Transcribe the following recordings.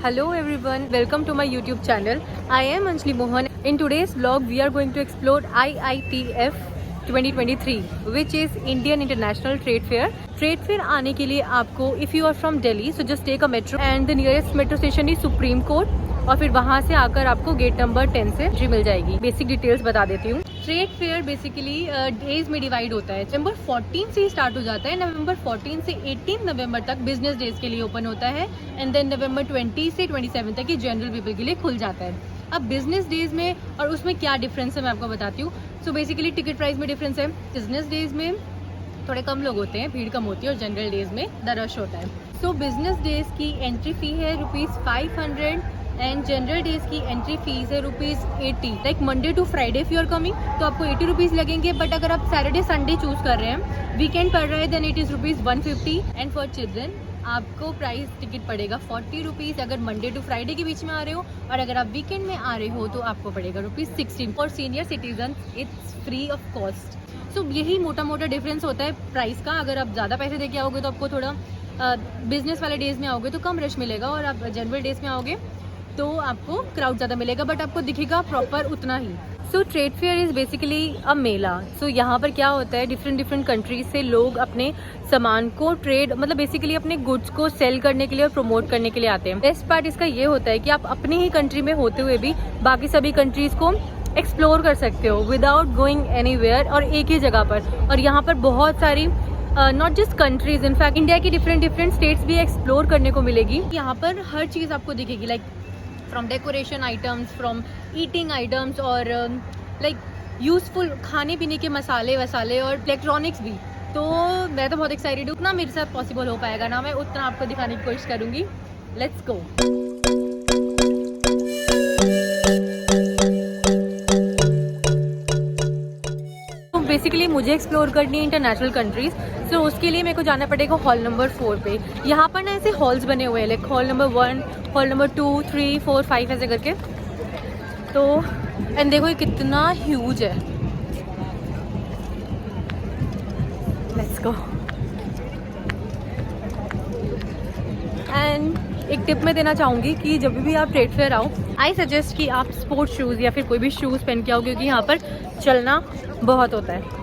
Hello everyone, welcome to my YouTube channel. I am Anjali Mohan. In today's vlog, we are going to explore IITF 2023, which is Indian International Trade Fair. Trade Fair आने के लिए आपको, if you are from Delhi, so just take a metro and the nearest metro station is Supreme Court. और फिर वहाँ से आकर आपको गेट नंबर 10 से एंट्री मिल जाएगी. बेसिक डिटेल्स बता देती हूँ. ट्रेड फेयर बेसिकली डेज में डिवाइड होता है. नवंबर 14 से ही स्टार्ट हो जाता है. नवंबर 14 से 18 नवंबर तक बिजनेस डेज के लिए ओपन होता है एंड देन नवंबर 20 से 27 तक ये जनरल पीपल के लिए खुल जाता है. अब बिजनेस डेज में और उसमें क्या डिफरेंस है मैं आपको बताती हूँ. सो बेसिकली टिकट प्राइस में डिफरेंस है. बिजनेस डेज में थोड़े कम लोग होते हैं, भीड़ कम होती है और जनरल डेज में द रश होता है. सो बिजनेस डेज की एंट्री फी है ₹500 एंड जनरल डेज की एंट्री फीस है ₹80. Like Monday to Friday if you are coming तो आपको ₹80 लगेंगे. बट अगर आप सैटरडे संडे चूज कर रहे हैं, वीकेंड पड़ रहा है, then it is ₹150. And for children आपको प्राइस टिकट पड़ेगा ₹40 अगर मंडे टू फ्राइडे के बीच में आ रहे हो, और अगर आप वीकेंड में आ रहे हो तो आपको पड़ेगा ₹16. For senior citizen it's free of cost. So यही मोटा मोटा डिफरेंस होता है प्राइस का. अगर आप ज़्यादा पैसे देके आओगे तो आपको थोड़ा बिजनेस वाले डेज में आओगे तो कम रश मिलेगा, और आप जनरल डेज में आओगे तो आपको क्राउड ज़्यादा मिलेगा, बट आपको दिखेगा प्रॉपर उतना ही. So trade fair is basically a mela. So यहाँ पर क्या होता है, डिफरेंट कंट्रीज से लोग अपने सामान को ट्रेड मतलब बेसिकली अपने गुड्स को सेल करने के लिए और प्रमोट करने के लिए आते हैं. बेस्ट पार्ट इसका ये होता है कि आप अपनी ही कंट्री में होते हुए भी बाकी सभी कंट्रीज़ को एक्सप्लोर कर सकते हो विदाउट गोइंग एनीवेयर, और एक ही जगह पर. और यहाँ पर बहुत सारी not just countries, in fact India की डिफरेंट स्टेट्स भी एक्सप्लोर करने को मिलेगी. यहाँ पर हर चीज़ आपको दिखेगी, like from decoration items, from eating items, और लाइक यूजफुल खाने पीने के मसाले वसाले और इलेक्ट्रॉनिक्स भी. तो मैं तो बहुत एक्साइटेड हूँ. उतना मेरे साथ पॉसिबल हो पाएगा ना, मैं उतना आपको दिखाने की कोशिश करूँगी. Let's go. बेसिकली मुझे एक्सप्लोर करनी है इंटरनेशनल कंट्रीज. सो उसके लिए मेरे को जाना पड़ेगा हॉल नंबर 4 पे. यहाँ पर ना ऐसे हॉल्स बने हुए हैं, like hall number 1, hall number 2, 3, 4, 5 ऐसे करके. तो एंड देखो ये कितना ह्यूज है. Let's go. एंड एक टिप मैं देना चाहूँगी कि जब भी आप ट्रेड फेयर आओ, आई सजेस्ट कि आप स्पोर्ट्स शूज़ या फिर कोई भी शूज़ पहन के आओ, क्योंकि यहाँ पर चलना बहुत होता है.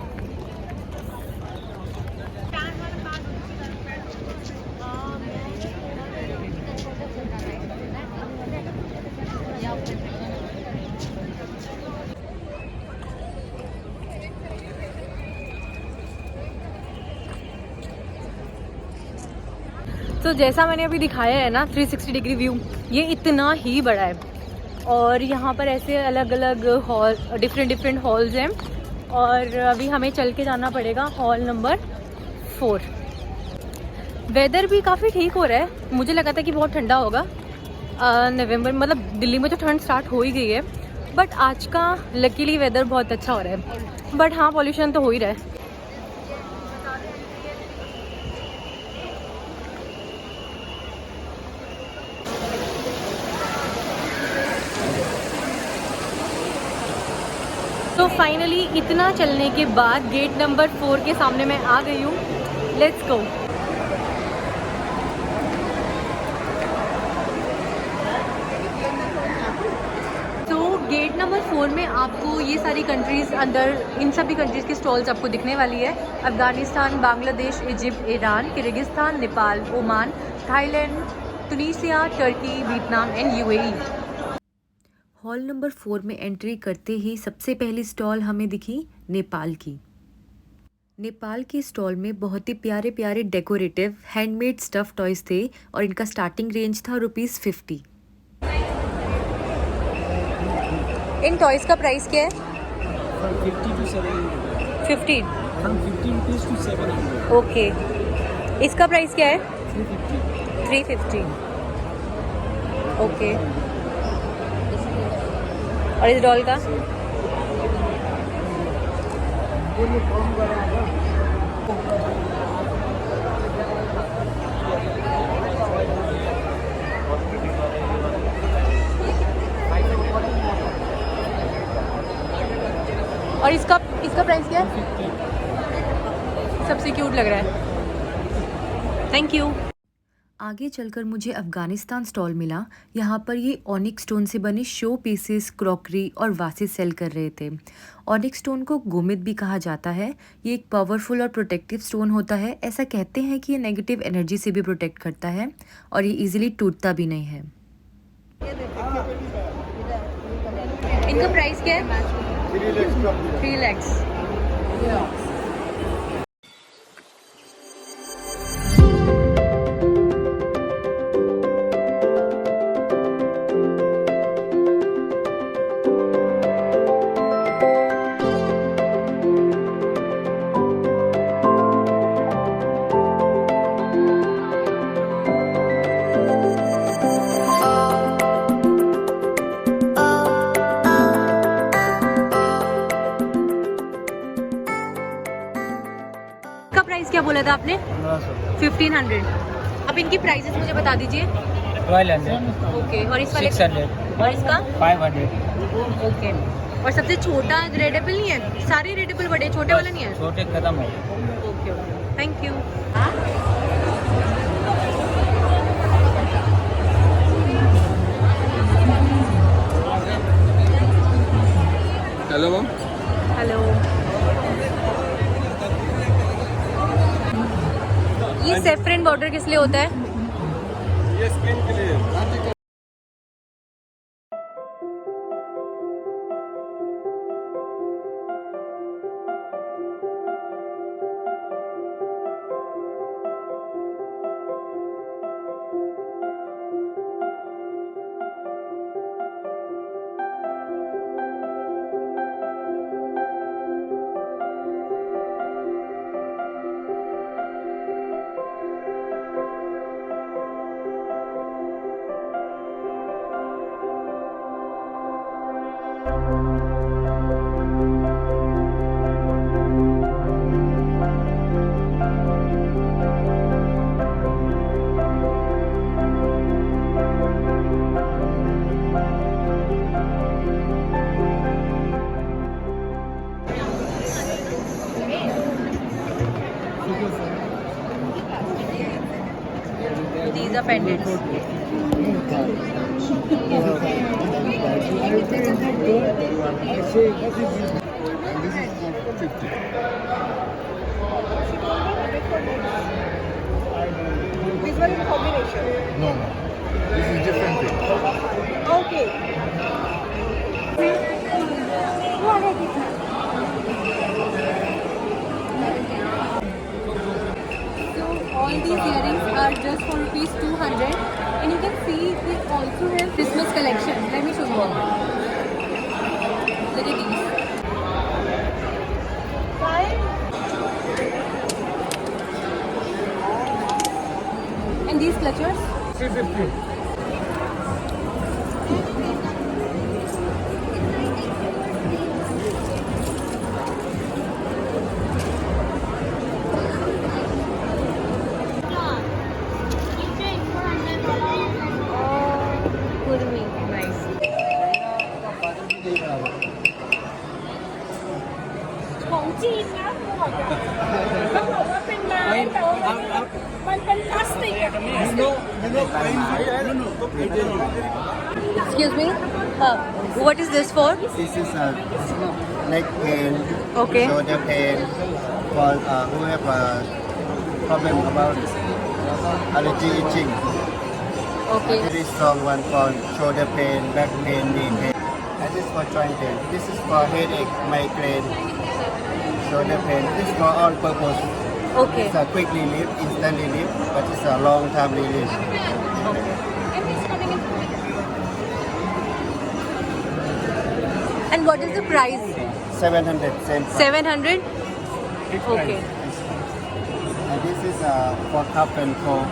तो जैसा मैंने अभी दिखाया है ना 360 डिग्री व्यू, ये इतना ही बड़ा है. और यहाँ पर ऐसे अलग अलग हॉल, डिफरेंट हॉल्स हैं. और अभी हमें चल के जाना पड़ेगा हॉल नंबर 4. वेदर भी काफ़ी ठीक हो रहा है. मुझे लगा था कि बहुत ठंडा होगा. नवंबर मतलब दिल्ली में तो ठंड स्टार्ट हो ही गई है, बट आज का लकीली वेदर बहुत अच्छा हो रहा है. बट हाँ, पॉल्यूशन तो हो ही रहा है. तो फाइनली इतना चलने के बाद गेट नंबर 4 के सामने मैं आ गई हूँ. Let's go. तो गेट नंबर 4 में आपको ये सारी कंट्रीज़ अंदर, इन सभी कंट्रीज़ की स्टॉल्स आपको दिखने वाली है. Afghanistan, Bangladesh, Egypt, Iran, Kyrgyzstan, Nepal, Oman, Thailand, Tunisia, Turkey, Vietnam and UAE. Hall number 4 में एंट्री करते ही सबसे पहली स्टॉल हमें दिखी नेपाल की. नेपाल की स्टॉल में बहुत ही प्यारे प्यारे डेकोरेटिव हैंडमेड स्टफ टॉयज थे, और इनका स्टार्टिंग रेंज था ₹50. इन टॉयज का प्राइस क्या है? 50 to 700. 50. From 50 rupees to 700. Okay. इसका प्राइस क्या है? 350. 350. ओके. और इस डॉल का? और इसका प्राइस क्या है? सबसे क्यूट लग रहा है. Thank you. आगे चलकर मुझे अफ़गानिस्तान स्टॉल मिला। यहाँ पर ये ऑनिक्स स्टोन से बने शो पीसेस, क्रॉकरी और वासेस सेल कर रहे थे। ऑनिक्स स्टोन को गोमिद भी कहा जाता है। ये एक पावरफुल और प्रोटेक्टिव स्टोन होता है। ऐसा कहते हैं कि ये नेगेटिव एनर्जी से भी प्रोटेक्ट करता है और ये इजीली टूटता भी नहीं है। इनका प्राइस क्या है? 3 lakhs। का प्राइस क्या बोला था आपने? 1500। अब इनकी प्राइसेस मुझे बता दीजिए। 1200, ओके, और इस वाले 600, और इसका 500। ओके। और सबसे छोटा रेडेबल नहीं है? सारे रेडेबल बड़े, छोटे वाला नहीं है? छोटे खत्म हो गए। Okay okay, thank you. Hello ma'am. Hello. ये सेफ्रन बॉर्डर किस लिए होता है? ये स्किन के लिए। These are pendants. This one is combination. No, no. This is different thing. Okay. So all these earrings are just for rupees 200, and you can see they also have Christmas collection. Let me show you. Look at these. And these clutchers? 350. Kurmi. Nice. Excuse me. What is this for? This is a neck pain, Okay. shoulder pain, for who have a problem about allergy itching. Okay. Very strong one for shoulder pain, back pain, knee pain. And this for joint pain. This is for headache, migraine, shoulder pain. This is for all purpose. Okay. It's a quick relief, instant relief, but it's a long time relief. And what is the price? 700, same price. 700? Okay. And this is for cup and cold,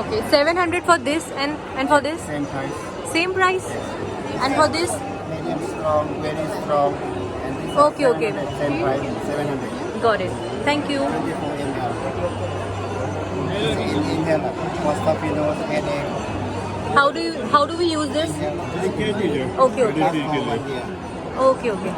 Okay. 700 for this and for this? same price. Same price? And for this? Medium strong, very strong. And this is Okay, okay. 700, same price, 700. Got it. Thank you. 24 ml. Inhaler for stuffy nose, headache. How do we use this? Okay, okay. Last for 1 year. Okay, okay.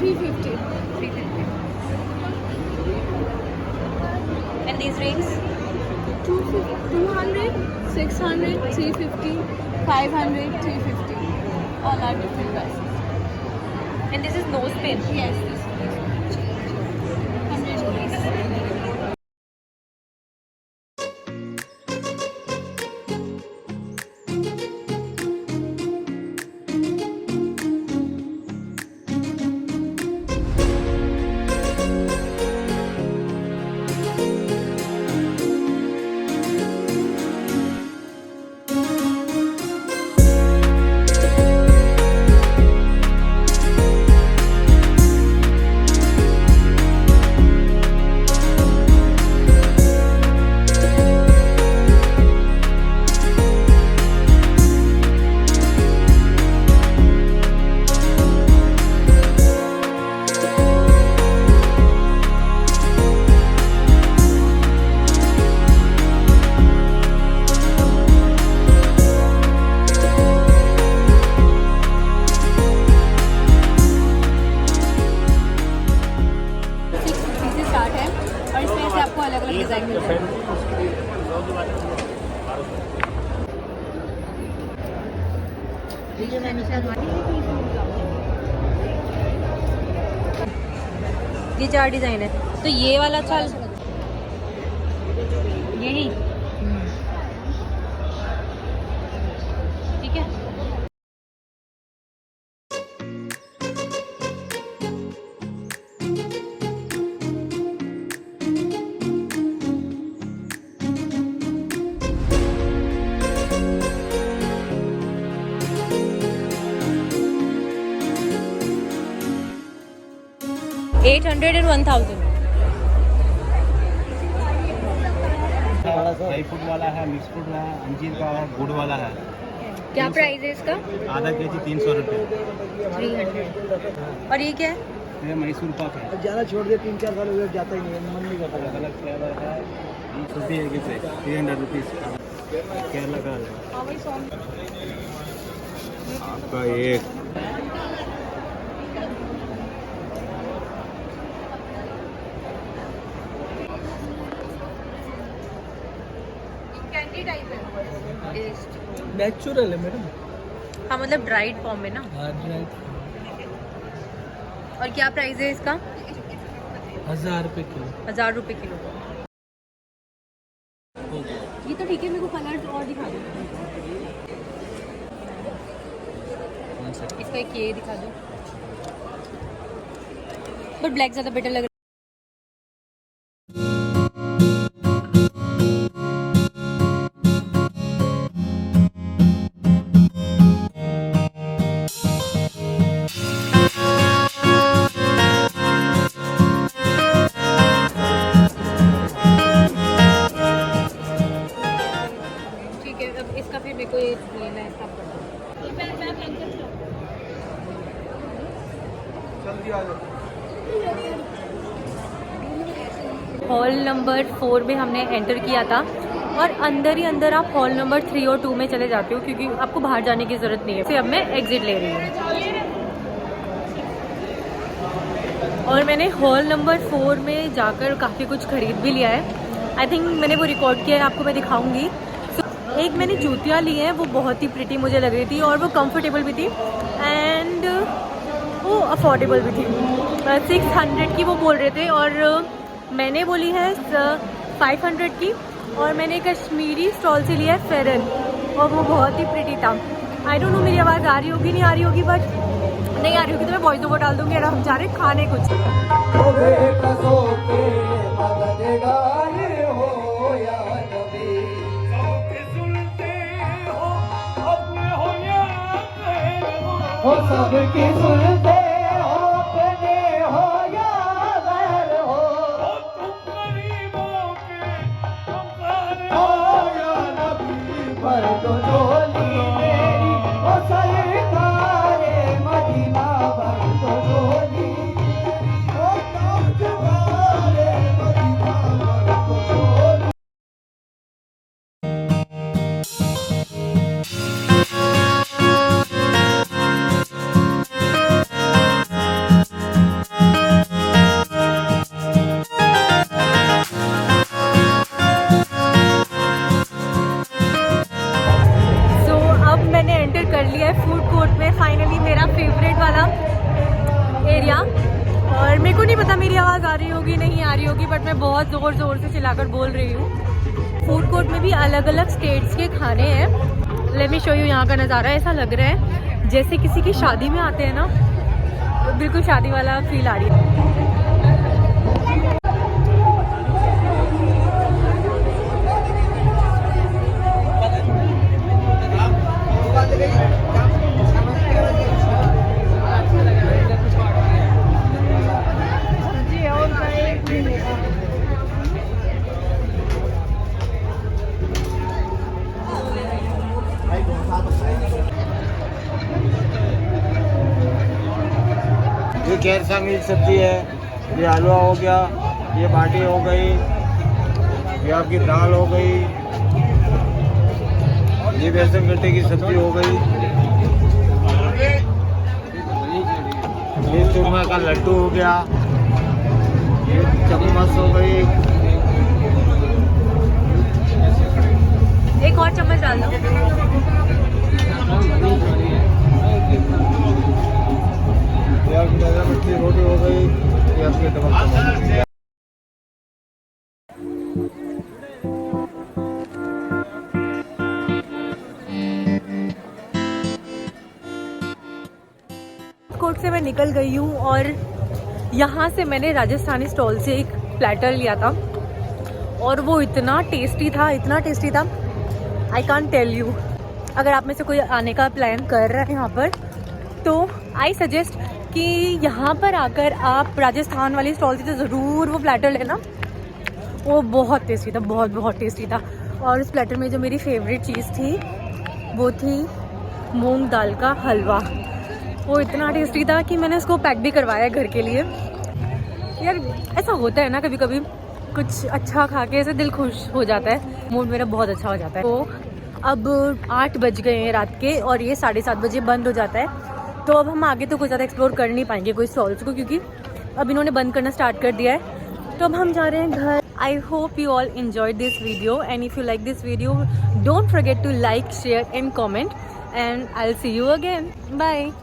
350. 350. And these rings? 200, 600, 350, 500, 350. All are different prices. And this is nose pin. Yes, this is 100 rupees. Design मिल जाएगा। ये 4 design है, तो ये वाला चल यही ठीक है। $800 and 1000। ड्राई फ्रूट वाला है, मिक्स फ्रूट है, अंजीर का है, गुड़ वाला है। क्या प्राइस है इसका? आधा केजी 300 रुपये। 300। और ये क्या है? ये मैसूर पाक है। ज़्यादा छोड़ दे, 3-4 साल हुए जाता ही नहीं है, मन नहीं करता। अलग अलग फ्लेवर है। 50 है किसे 300 रुपीज़ केरला का आपका एक कैंडी टाइप है, नेचुरल है मैडम। हाँ मतलब ड्राइड फॉर्म में ना। हाँ ड्राई। और क्या प्राइस है इसका? 1000 रुपये किलो। 1000 रुपये किलो। ये तो ठीक है, मेरे को कलर और दिखा दो। इसका एक ये दिखा दो, बट ब्लैक ज़्यादा बेटर लग रहा है। ठीक है, अब इसका फिर मेरे को ये लेना है, इसका हॉल नंबर 4 में हमने एंटर किया था, और अंदर ही अंदर आप हॉल नंबर 3 और 2 में चले जाते हो, क्योंकि आपको बाहर जाने की ज़रूरत नहीं है। फिर अब मैं एग्जिट ले रही हूँ, और मैंने हॉल नंबर 4 में जाकर काफ़ी कुछ खरीद भी लिया है। आई थिंक मैंने वो रिकॉर्ड किया है, आपको मैं दिखाऊंगी। एक मैंने जूतियाँ ली हैं, वो बहुत ही प्रिटी मुझे लग रही थी, और वो कंफर्टेबल भी थी एंड वो अफोर्डेबल भी थी। 600 की वो बोल रहे थे, और मैंने बोली है 500 की। और मैंने कश्मीरी स्टॉल से लिया है फेरन, और वो बहुत ही प्रिटी था। आई डोंट नो मेरी आवाज़ आ रही होगी नहीं आ रही होगी, बट नहीं आ रही होगी तो मैं वॉइस ओवर डाल दूँगी। और हम जा रहे हैं खाने कुछ। सबकी सुनते हो, अपने हो या गैर हो, तुम गरीबों के हो या नबी पर तो झोली मेरी, ओ सरकारे मदीना पर तो झोली, ओ ताजदारे मदीना पर तो झोली। पता मेरी आवाज़ आ रही होगी नहीं आ रही होगी, बट मैं बहुत ज़ोर ज़ोर से चिल्लाकर बोल रही हूँ। फूड कोर्ट में भी अलग अलग स्टेट्स के खाने हैं। लेट मी शो यू यहाँ का नज़ारा। ऐसा लग रहा है जैसे किसी की शादी में आते हैं ना, बिल्कुल शादी वाला फील आ रही है। ये कैरसा मिक्स सब्जी है, ये हलवा हो गया, ये बाटी हो गई, ये आपकी दाल हो गई, ये बेसन गट्टे की सब्जी हो गई, ये चूरमा का लड्डू हो गया, ये चम्मच हो गई। एक और चम्मच डाल दो। ये आपकी दादा मच्छी रोटी हो गई, ये आपकी डबल चम्मच। कोर्ट से मैं निकल गई हूँ और यहाँ से मैंने राजस्थानी स्टॉल से एक प्लेटर लिया था और वो इतना टेस्टी था आई कांट टेल यू। अगर आप में से कोई आने का प्लान कर रहा है यहाँ पर, तो आई सजेस्ट कि यहाँ पर आकर आप राजस्थान वाली स्टॉल से तो ज़रूर वो प्लेटर लेना। वो बहुत टेस्टी था, बहुत टेस्टी था। और उस प्लेटर में जो मेरी फेवरेट चीज़ थी वो थी मूंग दाल का हलवा। वो इतना टेस्टी था कि मैंने उसको पैक भी करवाया घर के लिए। यार ऐसा होता है ना, कभी कभी कुछ अच्छा खा के ऐसे दिल खुश हो जाता है, मूड मेरा बहुत अच्छा हो जाता है। तो अब 8 बज गए हैं रात के और ये 7:30 बजे बंद हो जाता है। तो अब हम आगे तो कुछ ज़्यादा एक्सप्लोर कर नहीं पाएंगे कोई स्टॉल्स को, क्योंकि अब इन्होंने बंद करना स्टार्ट कर दिया है। तो अब हम जा रहे हैं घर। I hope you all enjoyed this video, and if you like this video, don't forget to like, share and comment, and I'll see you again. Bye.